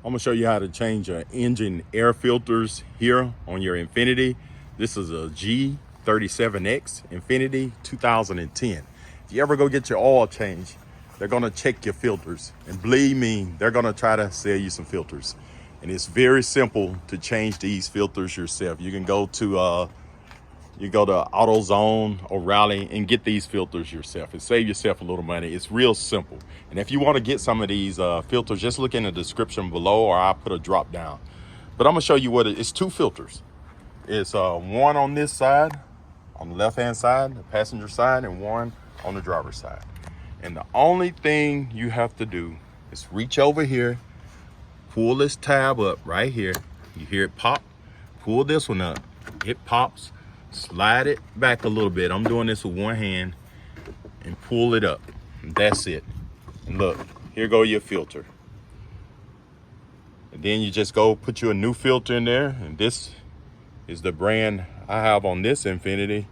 I'm gonna show you how to change your engine air filters here on your Infiniti. This is a G37x Infiniti 2010. If you ever go get your oil change, they're gonna check your filters. And believe me, they're gonna try to sell you some filters. And it's very simple to change these filters yourself. You can go to AutoZone or Rally and get these filters yourself and save yourself a little money. It's real simple. And if you want to get some of these filters, just look in the description below, or I'll put a drop down. But I'm gonna show you what it's two filters. It's one on this side, on the left-hand side, the passenger side, and one on the driver's side. And the only thing you have to do is reach over here, pull this tab up right here. You hear it pop, pull this one up, it pops. Slide it back a little bit. I'm doing this with one hand and pull it up. And that's it. And look, here go your filter. And then you just go put you a new filter in there. And this is the brand I have on this Infiniti.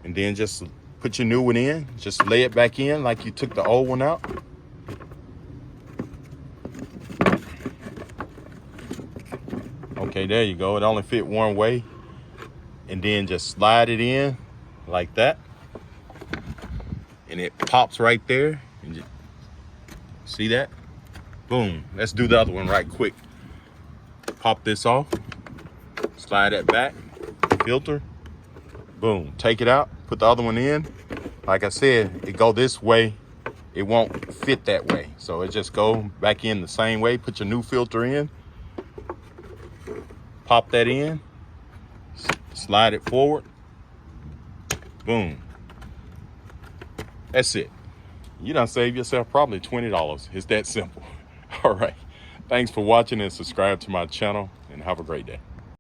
And then just put your new one in. Just lay it back in like you took the old one out. Okay, there you go. It only fit one way. And then just slide it in like that, and it pops right there. And just, see that? Boom. Let's do the other one right quick. Pop this off, slide that back, filter, boom. Take it out, put the other one in. Like I said, it go this way, it won't fit that way, so it just go back in the same way. Put your new filter in, pop that in, slide it forward, boom. That's it. You done save yourself probably $20. It's that simple. All right. Thanks for watching and subscribe to my channel, and have a great day.